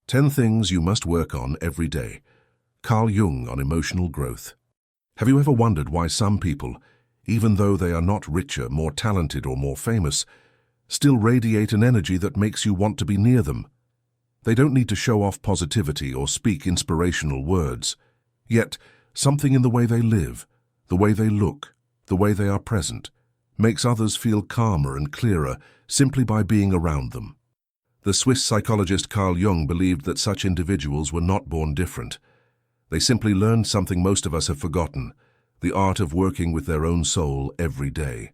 10 things you must work on every day. Carl Jung on emotional growth. Have you ever wondered why some people, even though they are not richer, more talented, or more famous, still radiate an energy that makes you want to be near them? They don't need to show off positivity or speak inspirational words. Yet, something in the way they live, the way they look, the way they are present, makes others feel calmer and clearer simply by being around them. The Swiss psychologist Carl Jung believed that such individuals were not born different. They simply learned something most of us have forgotten, the art of working with their own soul every day.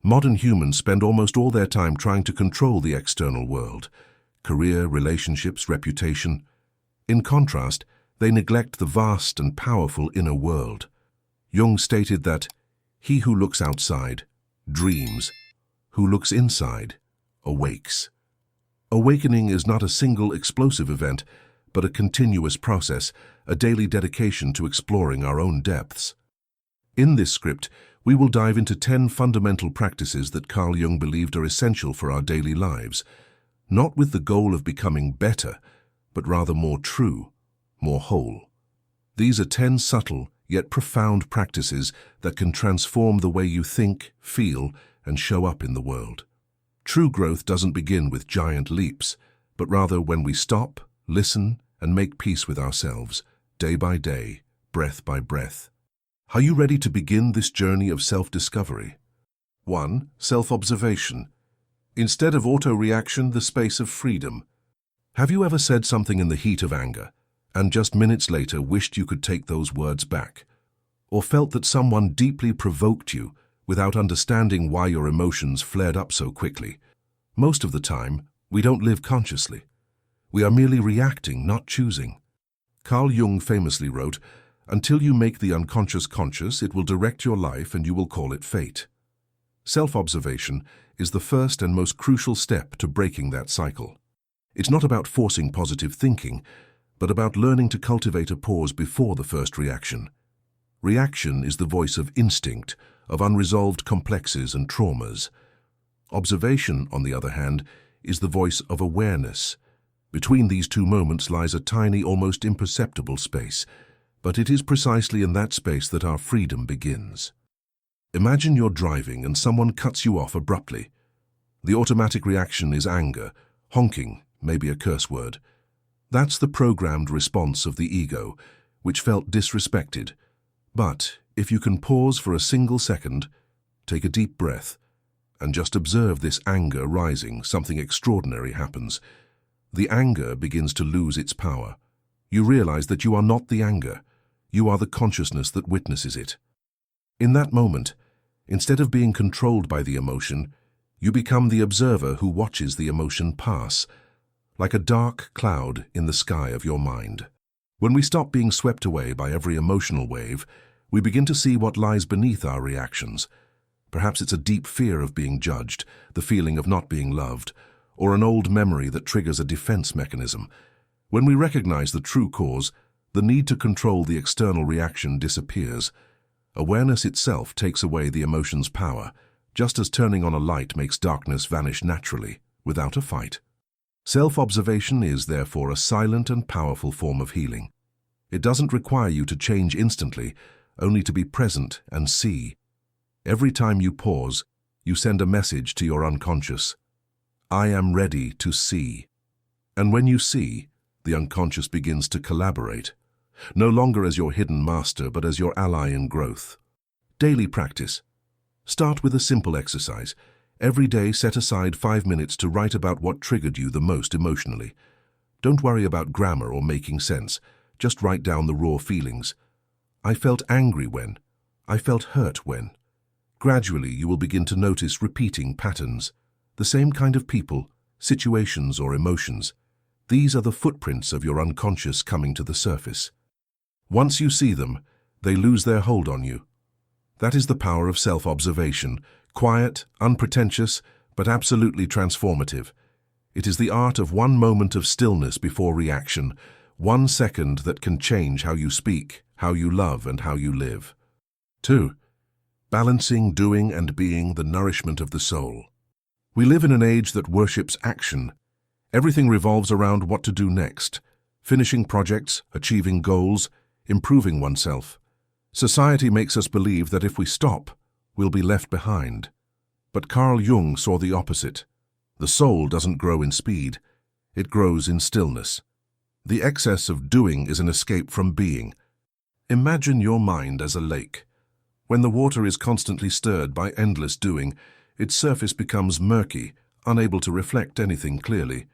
Modern humans spend almost all their time trying to control the external world, career, relationships, reputation. In contrast, they neglect the vast and powerful inner world. Jung stated that he who looks outside dreams, who looks inside awakes. Awakening is not a single explosive event, but a continuous process, a daily dedication to exploring our own depths. In this script, we will dive into 10 fundamental practices that Carl Jung believed are essential for our daily lives, not with the goal of becoming better, but rather more true, more whole. These are 10 subtle yet profound practices that can transform the way you think, feel, and show up in the world. True growth doesn't begin with giant leaps, but rather when we stop, listen, and make peace with ourselves, day by day, breath by breath. Are you ready to begin this journey of self-discovery? 1. Self-observation. Instead of auto-reaction, the space of freedom. Have you ever said something in the heat of anger, and just minutes later wished you could take those words back? Or felt that someone deeply provoked you without understanding why your emotions flared up so quickly? Most of the time, we don't live consciously. We are merely reacting, not choosing. Carl Jung famously wrote, "Until you make the unconscious conscious, it will direct your life and you will call it fate." Self-observation is the first and most crucial step to breaking that cycle. It's not about forcing positive thinking, but about learning to cultivate a pause before the first reaction. Reaction is the voice of instinct, of unresolved complexes and traumas. Observation, on the other hand, is the voice of awareness. Between these two moments lies a tiny, almost imperceptible space, but it is precisely in that space that our freedom begins. Imagine you're driving and someone cuts you off abruptly. The automatic reaction is anger, honking, maybe a curse word. That's the programmed response of the ego, which felt disrespected. But if you can pause for a single second, take a deep breath, and just observe this anger rising, something extraordinary happens. The anger begins to lose its power. You realize that you are not the anger. You are the consciousness that witnesses it. In that moment, instead of being controlled by the emotion, you become the observer who watches the emotion pass, like a dark cloud in the sky of your mind. When we stop being swept away by every emotional wave, we begin to see what lies beneath our reactions. Perhaps it's a deep fear of being judged, the feeling of not being loved, or an old memory that triggers a defense mechanism. When we recognize the true cause, the need to control the external reaction disappears. Awareness itself takes away the emotion's power, just as turning on a light makes darkness vanish naturally, without a fight. Self-observation is, therefore, a silent and powerful form of healing. It doesn't require you to change instantly, only to be present and see. Every time you pause, you send a message to your unconscious. I am ready to see. And when you see, the unconscious begins to collaborate, no longer as your hidden master, but as your ally in growth. Daily practice. Start with a simple exercise. Every day, set aside 5 minutes to write about what triggered you the most emotionally. Don't worry about grammar or making sense. Just write down the raw feelings. I felt angry when. I felt hurt when. Gradually, you will begin to notice repeating patterns. The same kind of people, situations, or emotions. These are the footprints of your unconscious coming to the surface. Once you see them, they lose their hold on you. That is the power of self-observation. Quiet, unpretentious, but absolutely transformative. It is the art of one moment of stillness before reaction, 1 second that can change how you speak, how you love, and how you live. 2. Balancing doing and being, the nourishment of the soul. We live in an age that worships action. Everything revolves around what to do next, finishing projects, achieving goals, improving oneself. Society makes us believe that if we stop, we'll be left behind. But Carl Jung saw the opposite. The soul doesn't grow in speed, it grows in stillness. The excess of doing is an escape from being. Imagine your mind as a lake. When the water is constantly stirred by endless doing, its surface becomes murky, unable to reflect anything clearly.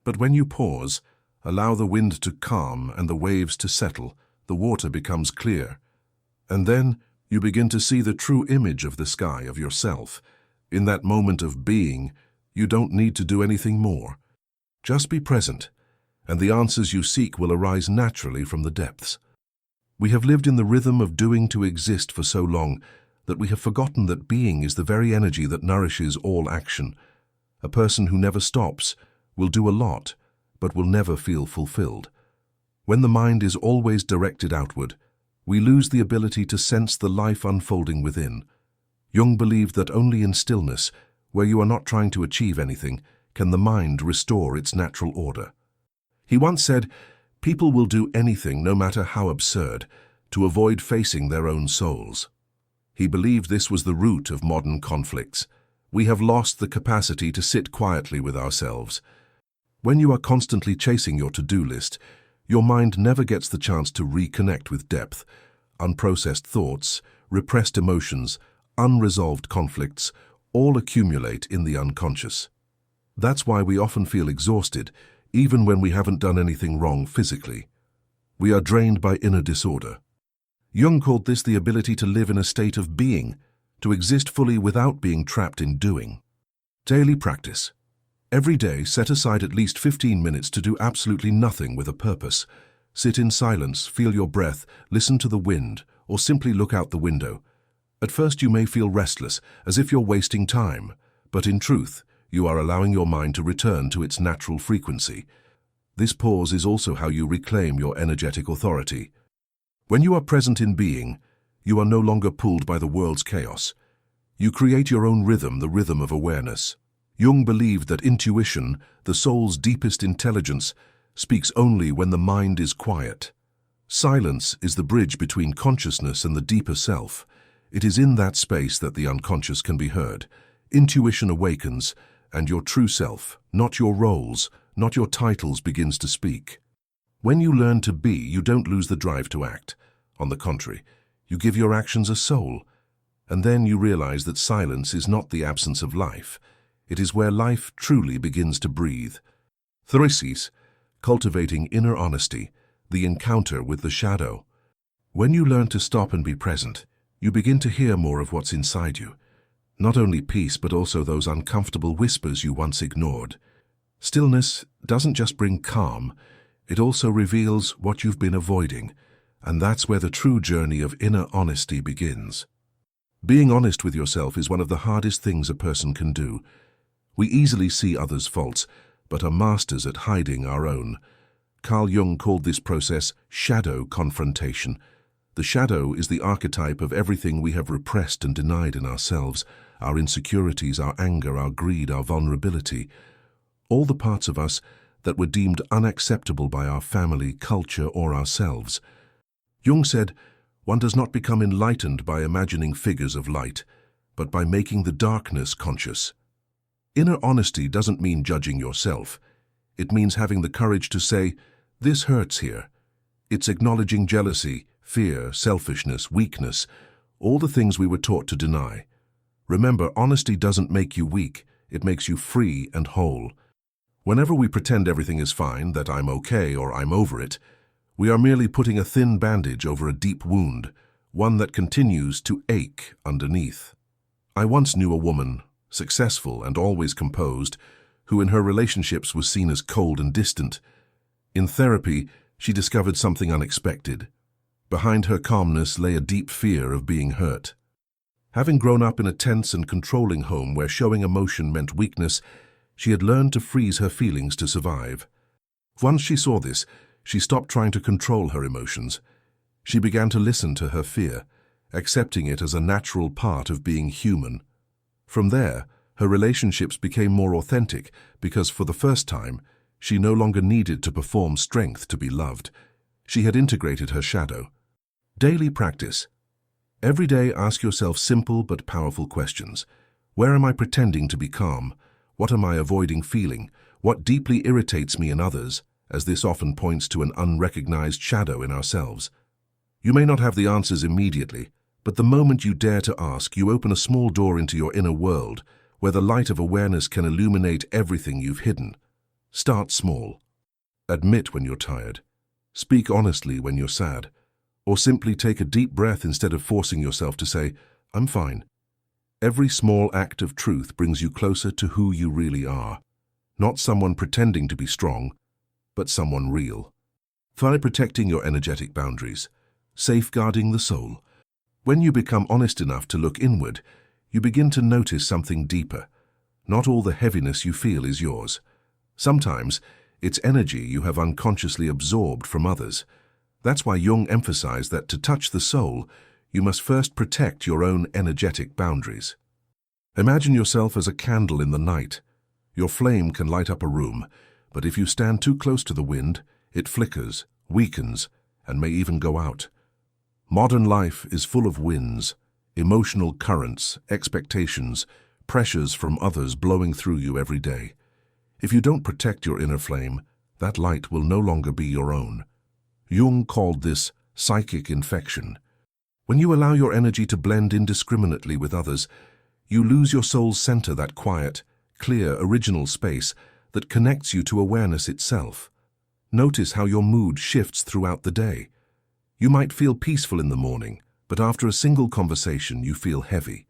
But when you pause, allow the wind to calm and the waves to settle, the water becomes clear. And then you begin to see the true image of the sky, of yourself. In that moment of being, you don't need to do anything more. Just be present, and the answers you seek will arise naturally from the depths. We have lived in the rhythm of doing to exist for so long that we have forgotten that being is the very energy that nourishes all action. A person who never stops will do a lot, but will never feel fulfilled. When the mind is always directed outward, we lose the ability to sense the life unfolding within. Jung believed that only in stillness, where you are not trying to achieve anything, can the mind restore its natural order. He once said, "People will do anything, no matter how absurd, to avoid facing their own souls." He believed this was the root of modern conflicts. We have lost the capacity to sit quietly with ourselves. When you are constantly chasing your to-do list, your mind never gets the chance to reconnect with depth. Unprocessed thoughts, repressed emotions, unresolved conflicts all accumulate in the unconscious. That's why we often feel exhausted, even when we haven't done anything wrong physically. We are drained by inner disorder. Jung called this the ability to live in a state of being, to exist fully without being trapped in doing. Daily practice. Every day, set aside at least 15 minutes to do absolutely nothing with a purpose. Sit in silence, feel your breath, listen to the wind, or simply look out the window. At first you may feel restless, as if you're wasting time, but in truth, you are allowing your mind to return to its natural frequency. This pause is also how you reclaim your energetic authority. When you are present in being, you are no longer pulled by the world's chaos. You create your own rhythm, the rhythm of awareness. Jung believed that intuition, the soul's deepest intelligence, speaks only when the mind is quiet. Silence is the bridge between consciousness and the deeper self. It is in that space that the unconscious can be heard. Intuition awakens, and your true self, not your roles, not your titles, begins to speak. When you learn to be, you don't lose the drive to act. On the contrary, you give your actions a soul. And then you realize that silence is not the absence of life. It is where life truly begins to breathe. Thrisis, cultivating inner honesty, the encounter with the shadow. When you learn to stop and be present, you begin to hear more of what's inside you. Not only peace, but also those uncomfortable whispers you once ignored. Stillness doesn't just bring calm, it also reveals what you've been avoiding, and that's where the true journey of inner honesty begins. Being honest with yourself is one of the hardest things a person can do. We easily see others' faults, but are masters at hiding our own. Carl Jung called this process shadow confrontation. The shadow is the archetype of everything we have repressed and denied in ourselves, our insecurities, our anger, our greed, our vulnerability. All the parts of us that were deemed unacceptable by our family, culture, or ourselves. Jung said, "One does not become enlightened by imagining figures of light, but by making the darkness conscious." Inner honesty doesn't mean judging yourself. It means having the courage to say, "This hurts here." It's acknowledging jealousy, fear, selfishness, weakness, all the things we were taught to deny. Remember, honesty doesn't make you weak, it makes you free and whole. Whenever we pretend everything is fine, that I'm okay or I'm over it, we are merely putting a thin bandage over a deep wound, one that continues to ache underneath. I once knew a woman, successful and always composed, who in her relationships was seen as cold and distant. In therapy, she discovered something unexpected. Behind her calmness lay a deep fear of being hurt. Having grown up in a tense and controlling home where showing emotion meant weakness, she had learned to freeze her feelings to survive. Once she saw this, she stopped trying to control her emotions. She began to listen to her fear, accepting it as a natural part of being human. From there, Her relationships became more authentic because for the first time, she no longer needed to perform strength to be loved. She had integrated her shadow. Daily practice. Every day ask yourself simple but powerful questions. Where am I pretending to be calm? What am I avoiding feeling? What deeply irritates me in others, as this often points to an unrecognized shadow in ourselves? You may not have the answers immediately, but the moment you dare to ask, you open a small door into your inner world, where the light of awareness can illuminate everything you've hidden. Start small. Admit when you're tired. Speak honestly when you're sad. Or simply take a deep breath instead of forcing yourself to say, "I'm fine." Every small act of truth brings you closer to who you really are. Not someone pretending to be strong, but someone real. Try protecting your energetic boundaries. Safeguarding the soul. When you become honest enough to look inward, you begin to notice something deeper. Not all the heaviness you feel is yours. Sometimes, it's energy you have unconsciously absorbed from others. That's why Jung emphasized that to touch the soul, you must first protect your own energetic boundaries. Imagine yourself as a candle in the night. Your flame can light up a room, but if you stand too close to the wind, it flickers, weakens, and may even go out. Modern life is full of winds, emotional currents, expectations, pressures from others blowing through you every day. If you don't protect your inner flame, that light will no longer be your own. Jung called this psychic infection. When you allow your energy to blend indiscriminately with others, you lose your soul's center, that quiet, clear, original space that connects you to awareness itself. Notice how your mood shifts throughout the day. You might feel peaceful in the morning, but after a single conversation you feel heavy.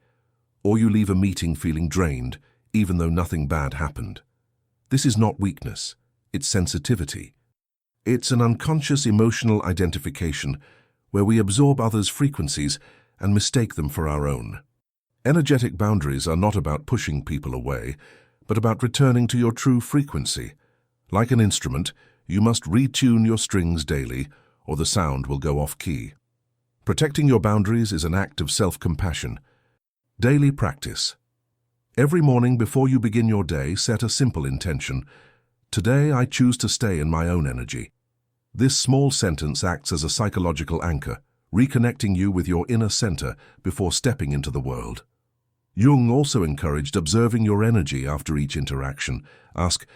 Or you leave a meeting feeling drained, even though nothing bad happened. This is not weakness, it's sensitivity. It's an unconscious emotional identification where we absorb others' frequencies and mistake them for our own. Energetic boundaries are not about pushing people away, but about returning to your true frequency. Like an instrument, you must retune your strings daily, or the sound will go off key. Protecting your boundaries is an act of self-compassion. Daily practice. Every morning before you begin your day, set a simple intention. Today I choose to stay in my own energy. This small sentence acts as a psychological anchor, reconnecting you with your inner center before stepping into the world. Jung also encouraged observing your energy after each interaction. Ask,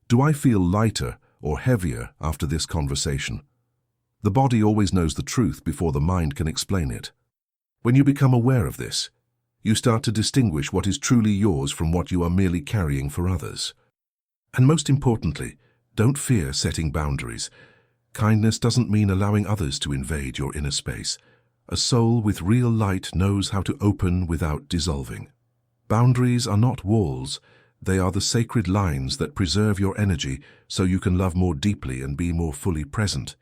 do I feel lighter or heavier after this conversation? The body always knows the truth before the mind can explain it. When you become aware of this, you start to distinguish what is truly yours from what you are merely carrying for others. And most importantly, don't fear setting boundaries. Kindness doesn't mean allowing others to invade your inner space. A soul with real light knows how to open without dissolving. Boundaries are not walls. They are the sacred lines that preserve your energy so you can love more deeply and be more fully present.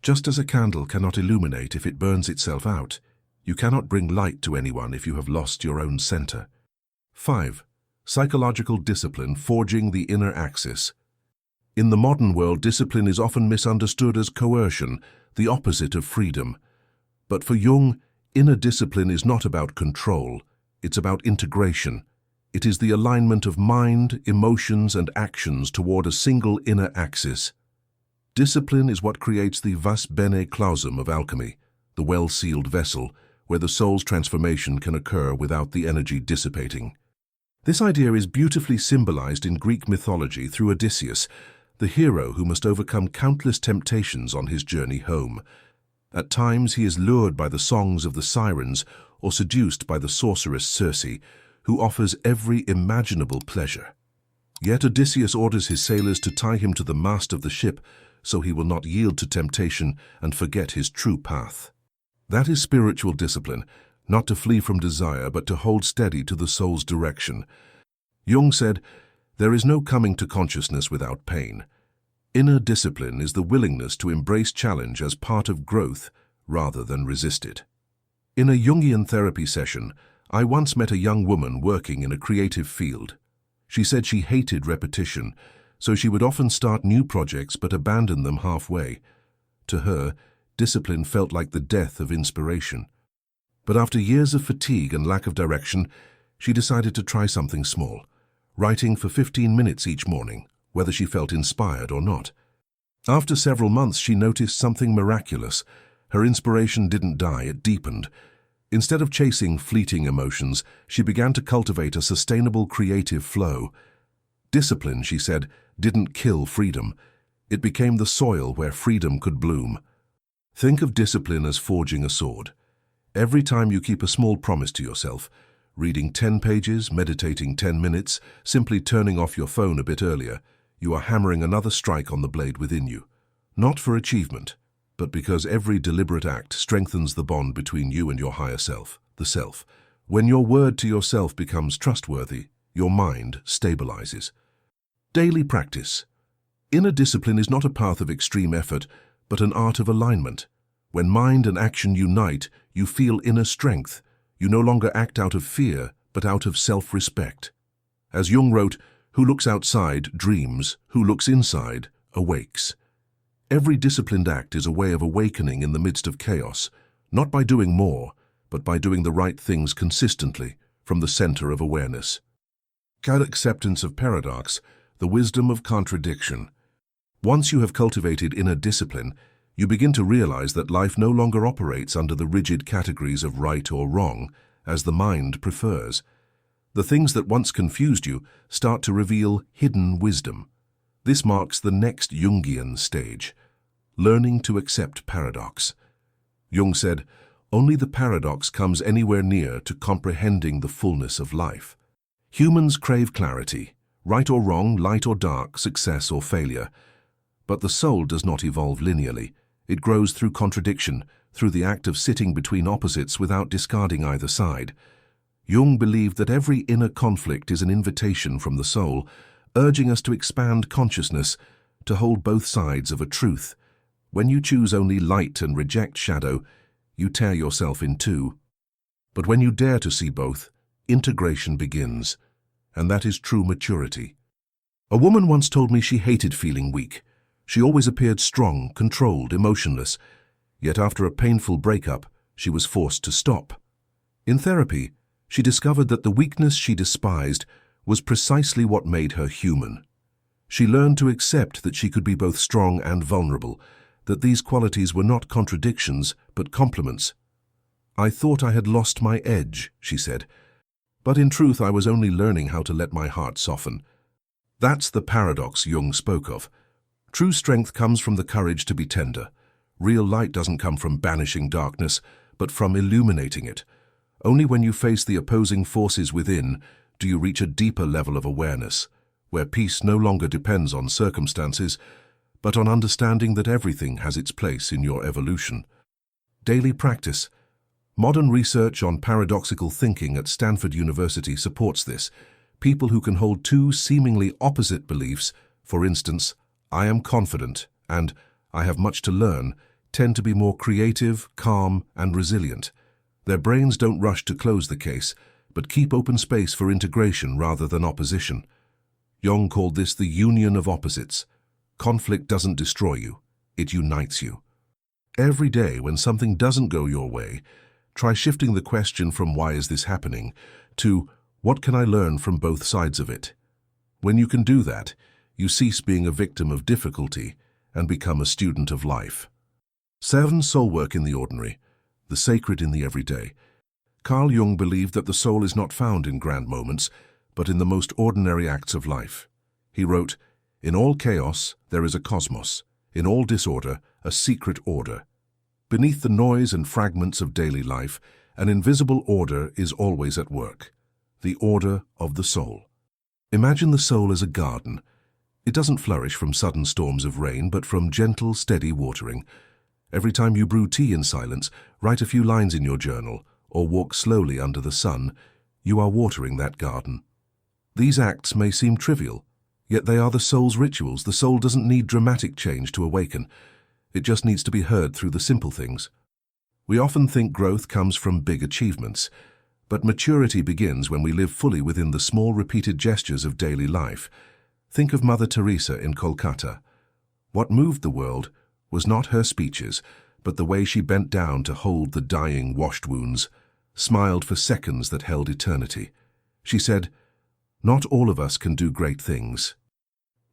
Just as a candle cannot illuminate if it burns itself out, you cannot bring light to anyone if you have lost your own center. 5. Psychological discipline, forging the inner axis. In the modern world, discipline is often misunderstood as coercion, the opposite of freedom. But for Jung, inner discipline is not about control, it's about integration. It is the alignment of mind, emotions, and actions toward a single inner axis. Discipline is what creates the vas bene clausum of alchemy, the well-sealed vessel, where the soul's transformation can occur without the energy dissipating. This idea is beautifully symbolized in Greek mythology through Odysseus, the hero who must overcome countless temptations on his journey home. At times he is lured by the songs of the sirens or seduced by the sorceress Circe, who offers every imaginable pleasure. Yet Odysseus orders his sailors to tie him to the mast of the ship so he will not yield to temptation and forget his true path. That is spiritual discipline, not to flee from desire, but to hold steady to the soul's direction. Jung said, there is no coming to consciousness without pain. Inner discipline is the willingness to embrace challenge as part of growth rather than resist it. In a Jungian therapy session, I once met a young woman working in a creative field. She said she hated repetition, so she would often start new projects but abandon them halfway. To her, discipline felt like the death of inspiration. But after years of fatigue and lack of direction, She decided to try something small, writing for 15 minutes each morning, whether she felt inspired or not. After several months, she noticed something miraculous. Her inspiration didn't die, it deepened. Instead of chasing fleeting emotions, she began to cultivate a sustainable creative flow. Discipline, she said, didn't kill freedom. It became the soil where freedom could bloom. Think of discipline as forging a sword. Every time you keep a small promise to yourself, reading 10 pages, meditating 10 minutes, simply turning off your phone a bit earlier, you are hammering another strike on the blade within you. Not for achievement, but because every deliberate act strengthens the bond between you and your higher self, the self. When your word to yourself becomes trustworthy, your mind stabilizes. Daily practice. Inner discipline is not a path of extreme effort, but an art of alignment. When mind and action unite, you feel inner strength. You no longer act out of fear, but out of self-respect. As Jung wrote, "Who looks outside dreams, who looks inside awakes." Every disciplined act is a way of awakening in the midst of chaos, not by doing more, but by doing the right things consistently from the center of awareness. Acceptance of paradox, the wisdom of contradiction. Once you have cultivated inner discipline, you begin to realize that life no longer operates under the rigid categories of right or wrong, as the mind prefers. The things that once confused you start to reveal hidden wisdom. This marks the next Jungian stage, learning to accept paradox. Jung said, "Only the paradox comes anywhere near to comprehending the fullness of life." Humans crave clarity, right or wrong, light or dark, success or failure. But the soul does not evolve linearly. It grows through contradiction, through the act of sitting between opposites without discarding either side. Jung believed that every inner conflict is an invitation from the soul, urging us to expand consciousness, to hold both sides of a truth. When you choose only light and reject shadow, you tear yourself in two. But when you dare to see both, integration begins, and that is true maturity. A woman once told me she hated feeling weak. She always appeared strong, controlled, emotionless. Yet after a painful breakup, she was forced to stop. In therapy, she discovered that the weakness she despised was precisely what made her human. She learned to accept that she could be both strong and vulnerable, that these qualities were not contradictions, but complements. "I thought I had lost my edge," she said, "but in truth I was only learning how to let my heart soften." That's the paradox Jung spoke of. True strength comes from the courage to be tender. Real light doesn't come from banishing darkness, but from illuminating it. Only when you face the opposing forces within do you reach a deeper level of awareness, where peace no longer depends on circumstances, but on understanding that everything has its place in your evolution. Daily practice. Modern research on paradoxical thinking at Stanford University supports this. People who can hold two seemingly opposite beliefs, for instance, "I am confident" and "I have much to learn," tend to be more creative, calm, and resilient. Their brains don't rush to close the case, but keep open space for integration rather than opposition. Jung called this the union of opposites. Conflict doesn't destroy you, it unites you. Every day when something doesn't go your way, try shifting the question from "why is this happening?" to "what can I learn from both sides of it?" When you can do that, you cease being a victim of difficulty and become a student of life. 7. Soul work in the ordinary, the sacred in the everyday. Carl Jung believed that the soul is not found in grand moments, but in the most ordinary acts of life. He wrote, "In all chaos, there is a cosmos. In all disorder, a secret order. Beneath the noise and fragments of daily life, an invisible order is always at work. The order of the soul." Imagine the soul as a garden. It doesn't flourish from sudden storms of rain, but from gentle, steady watering. Every time you brew tea in silence, write a few lines in your journal, or walk slowly under the sun, you are watering that garden. These acts may seem trivial, yet they are the soul's rituals. The soul doesn't need dramatic change to awaken. It just needs to be heard through the simple things. We often think growth comes from big achievements, but maturity begins when we live fully within the small repeated gestures of daily life. Think of Mother Teresa in Kolkata. What moved the world was not her speeches, but the way she bent down to hold the dying washed wounds, smiled for seconds that held eternity. She said, "Not all of us can do great things,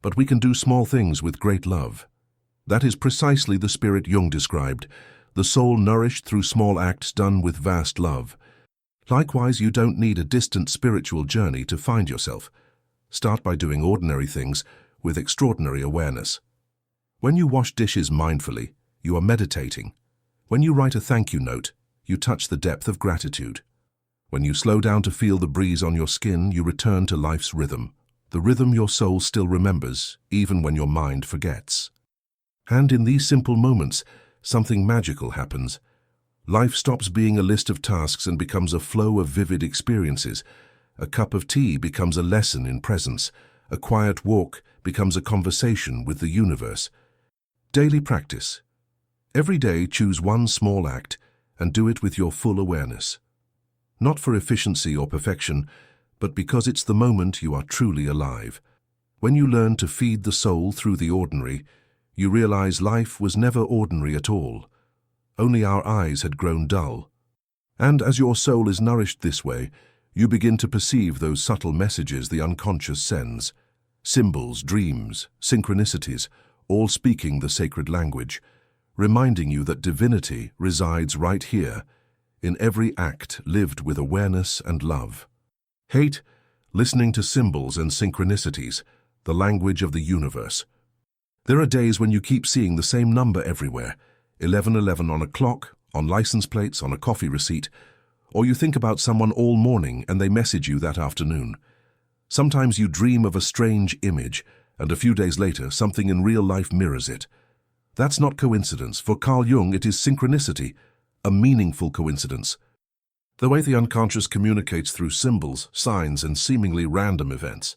but we can do small things with great love." That is precisely the spirit Jung described, the soul nourished through small acts done with vast love. Likewise, you don't need a distant spiritual journey to find yourself. Start by doing ordinary things with extraordinary awareness. When you wash dishes mindfully, you are meditating. When you write a thank you note, you touch the depth of gratitude. When you slow down to feel the breeze on your skin, you return to life's rhythm, the rhythm your soul still remembers, even when your mind forgets. And in these simple moments, something magical happens. Life stops being a list of tasks and becomes a flow of vivid experiences. A cup of tea becomes a lesson in presence. A quiet walk becomes a conversation with the universe. Daily practice. Every day, choose one small act and do it with your full awareness. Not for efficiency or perfection, but because it's the moment you are truly alive. When you learn to feed the soul through the ordinary, you realize life was never ordinary at all. Only our eyes had grown dull. And as your soul is nourished this way, you begin to perceive those subtle messages the unconscious sends. Symbols, dreams, synchronicities, all speaking the sacred language, reminding you that divinity resides right here, in every act lived with awareness and love. Hate, listening to symbols and synchronicities, the language of the universe. There are days when you keep seeing the same number everywhere, 11:11 on a clock, on license plates, on a coffee receipt, or you think about someone all morning and they message you that afternoon. Sometimes you dream of a strange image, and a few days later something in real life mirrors it. That's not coincidence. For Carl Jung, it is synchronicity, a meaningful coincidence. The way the unconscious communicates through symbols, signs, and seemingly random events.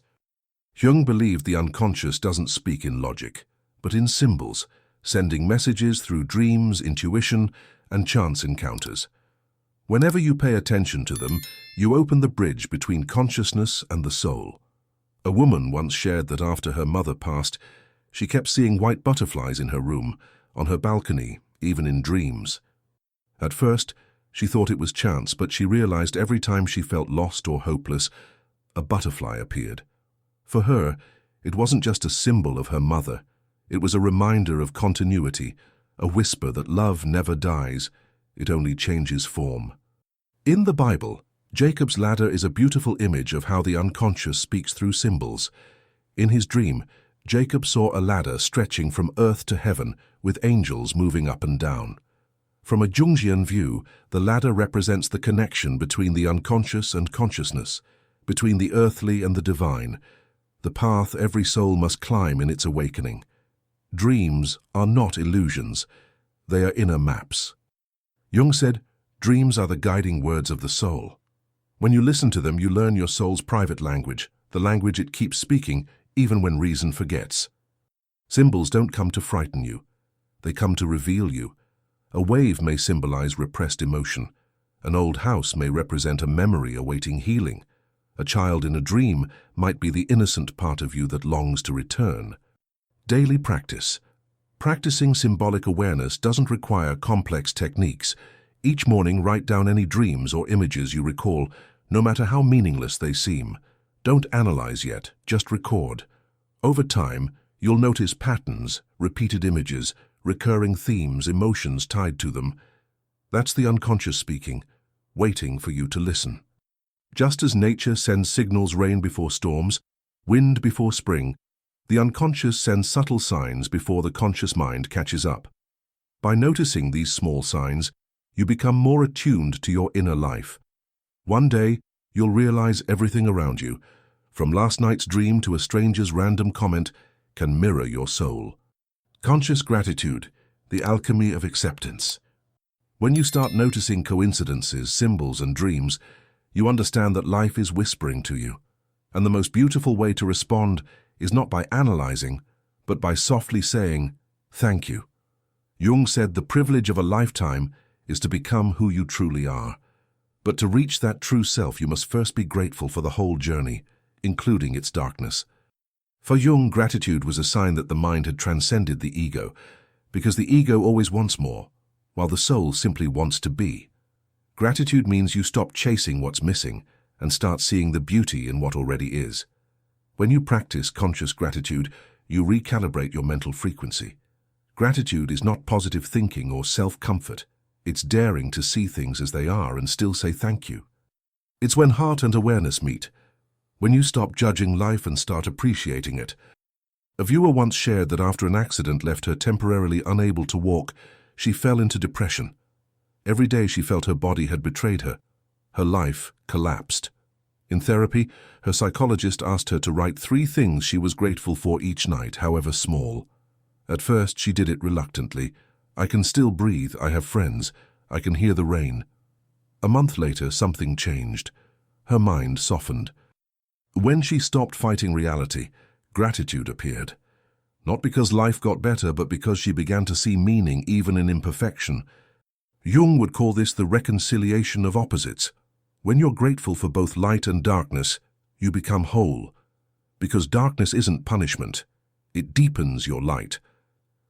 Jung believed the unconscious doesn't speak in logic, but in symbols, sending messages through dreams, intuition, and chance encounters. Whenever you pay attention to them, you open the bridge between consciousness and the soul. A woman once shared that after her mother passed, she kept seeing white butterflies in her room, on her balcony, even in dreams. At first, she thought it was chance, but she realized every time she felt lost or hopeless, a butterfly appeared. For her, it wasn't just a symbol of her mother. It was a reminder of continuity, a whisper that love never dies, it only changes form. In the Bible, Jacob's ladder is a beautiful image of how the unconscious speaks through symbols. In his dream, Jacob saw a ladder stretching from earth to heaven, with angels moving up and down. From a Jungian view, the ladder represents the connection between the unconscious and consciousness, between the earthly and the divine, the path every soul must climb in its awakening. Dreams are not illusions, they are inner maps. Jung said, dreams are the guiding words of the soul. When you listen to them, you learn your soul's private language, the language it keeps speaking even when reason forgets. Symbols don't come to frighten you, they come to reveal you. A wave may symbolize repressed emotion. An old house may represent a memory awaiting healing. A child in a dream might be the innocent part of you that longs to return. Daily practice. Practicing symbolic awareness doesn't require complex techniques. Each morning, write down any dreams or images you recall, no matter how meaningless they seem. Don't analyze yet, just record. Over time, you'll notice patterns, repeated images, recurring themes, emotions tied to them. That's the unconscious speaking, waiting for you to listen. Just as nature sends signals, rain before storms, wind before spring, the unconscious sends subtle signs before the conscious mind catches up. By noticing these small signs, you become more attuned to your inner life. One day, you'll realize everything around you, from last night's dream to a stranger's random comment, can mirror your soul. Conscious gratitude, the alchemy of acceptance. When you start noticing coincidences, symbols, and dreams, you understand that life is whispering to you. And the most beautiful way to respond is not by analyzing, but by softly saying, "Thank you." Jung said the privilege of a lifetime is to become who you truly are. But to reach that true self, you must first be grateful for the whole journey, including its darkness. For Jung, gratitude was a sign that the mind had transcended the ego, because the ego always wants more, while the soul simply wants to be. Gratitude means you stop chasing what's missing and start seeing the beauty in what already is. When you practice conscious gratitude, you recalibrate your mental frequency. Gratitude is not positive thinking or self-comfort. It's daring to see things as they are and still say thank you. It's when heart and awareness meet, when you stop judging life and start appreciating it. A viewer once shared that after an accident left her temporarily unable to walk, she fell into depression. Every day she felt her body had betrayed her. Her life collapsed. In therapy, her psychologist asked her to write 3 things she was grateful for each night, however small. At first, she did it reluctantly. I can still breathe, I have friends, I can hear the rain. A month later, something changed. Her mind softened. When she stopped fighting reality, gratitude appeared. Not because life got better, but because she began to see meaning even in imperfection. Jung would call this the reconciliation of opposites. When you're grateful for both light and darkness, you become whole. Because darkness isn't punishment. It deepens your light.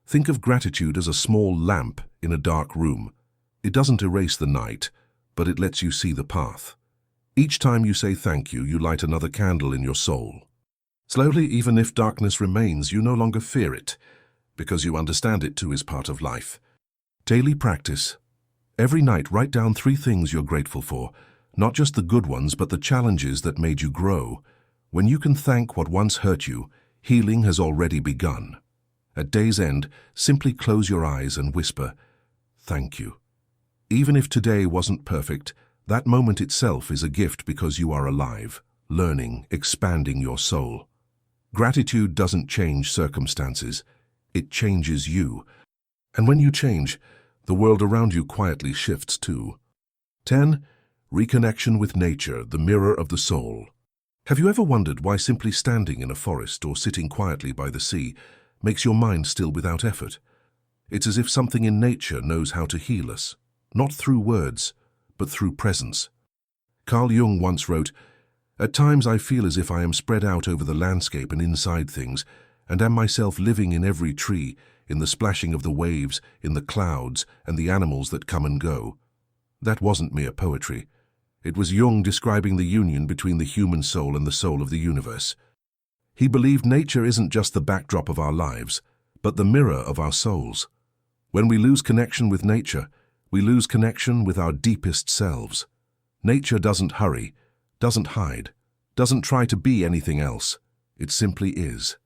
Think of gratitude as a small lamp in a dark room. It doesn't erase the night, but it lets you see the path. Each time you say thank you, you light another candle in your soul. Slowly, even if darkness remains, you no longer fear it, because you understand it too is part of life. Daily practice. Every night, write down 3 things you're grateful for, not just the good ones, but the challenges that made you grow. When you can thank what once hurt you, healing has already begun. At day's end, simply close your eyes and whisper, "Thank you." Even if today wasn't perfect, that moment itself is a gift because you are alive, learning, expanding your soul. Gratitude doesn't change circumstances, it changes you. And when you change, the world around you quietly shifts too. 10. Reconnection with nature, the mirror of the soul. Have you ever wondered why simply standing in a forest or sitting quietly by the sea makes your mind still without effort? It's as if something in nature knows how to heal us, not through words, but through presence. Carl Jung once wrote, "At times I feel as if I am spread out over the landscape and inside things, and am myself living in every tree, in the splashing of the waves, in the clouds, and the animals that come and go." That wasn't mere poetry. It was Jung describing the union between the human soul and the soul of the universe. He believed nature isn't just the backdrop of our lives, but the mirror of our souls. When we lose connection with nature, we lose connection with our deepest selves. Nature doesn't hurry, doesn't hide, doesn't try to be anything else. It simply is.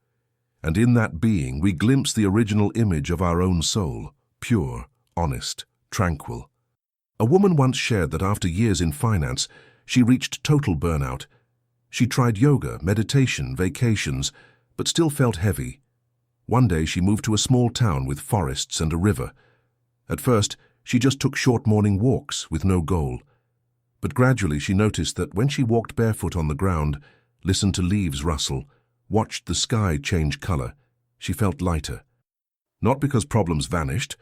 And in that being, we glimpse the original image of our own soul, pure, honest, tranquil. A woman once shared that after years in finance, she reached total burnout. She tried yoga, meditation, vacations, but still felt heavy. One day she moved to a small town with forests and a river. At first, she just took short morning walks with no goal. But gradually she noticed that when she walked barefoot on the ground, listened to leaves rustle, watched the sky change color, she felt lighter. Not because problems vanished,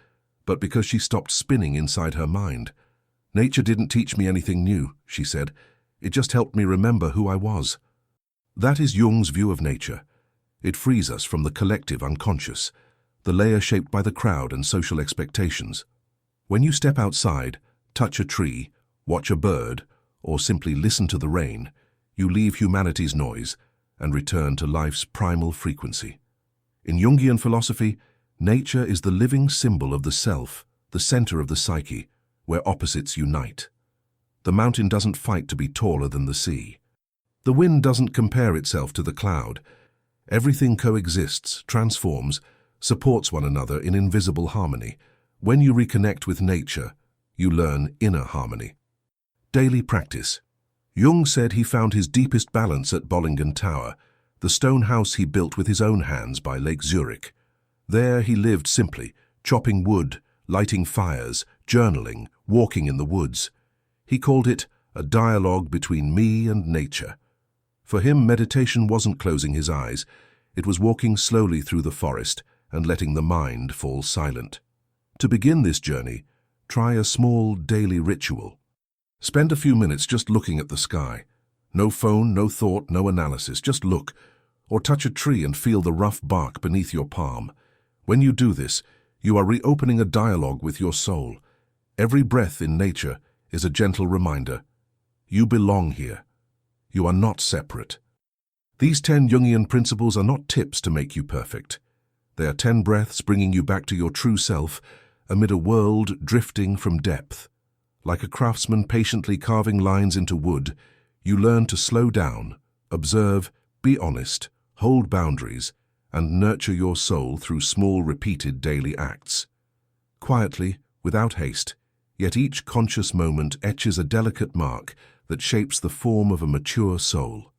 but because she stopped spinning inside her mind. "Nature didn't teach me anything new," she said. "It just helped me remember who I was." That is Jung's view of nature. It frees us from the collective unconscious, the layer shaped by the crowd and social expectations. When you step outside, touch a tree, watch a bird, or simply listen to the rain, you leave humanity's noise and return to life's primal frequency. In Jungian philosophy, nature is the living symbol of the self, the center of the psyche, where opposites unite. The mountain doesn't fight to be taller than the sea. The wind doesn't compare itself to the cloud. Everything coexists, transforms, supports one another in invisible harmony. When you reconnect with nature, you learn inner harmony. Daily practice. Jung said he found his deepest balance at Bollingen Tower, the stone house he built with his own hands by Lake Zurich. There he lived simply, chopping wood, lighting fires, journaling, walking in the woods. He called it a dialogue between me and nature. For him, meditation wasn't closing his eyes. It was walking slowly through the forest and letting the mind fall silent. To begin this journey, try a small daily ritual. Spend a few minutes just looking at the sky. No phone, no thought, no analysis, just look. Or touch a tree and feel the rough bark beneath your palm. When you do this, you are reopening a dialogue with your soul. Every breath in nature is a gentle reminder. You belong here. You are not separate. These 10 Jungian principles are not tips to make you perfect. They are 10 breaths bringing you back to your true self amid a world drifting from depth. Like a craftsman patiently carving lines into wood, you learn to slow down, observe, be honest, hold boundaries, and nurture your soul through small repeated daily acts. Quietly, without haste, yet each conscious moment etches a delicate mark that shapes the form of a mature soul.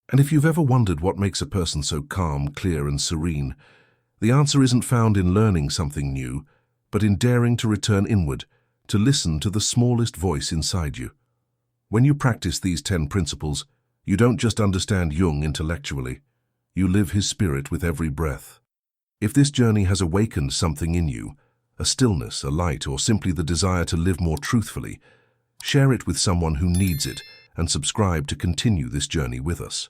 And if you've ever wondered what makes a person so calm, clear, and serene, the answer isn't found in learning something new, but in daring to return inward, to listen to the smallest voice inside you. When you practice these 10 principles, you don't just understand Jung intellectually, you live his spirit with every breath. If this journey has awakened something in you, a stillness, a light, or simply the desire to live more truthfully, share it with someone who needs it and subscribe to continue this journey with us.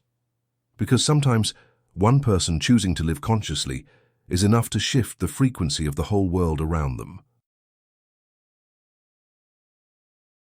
Because sometimes one person choosing to live consciously is enough to shift the frequency of the whole world around them.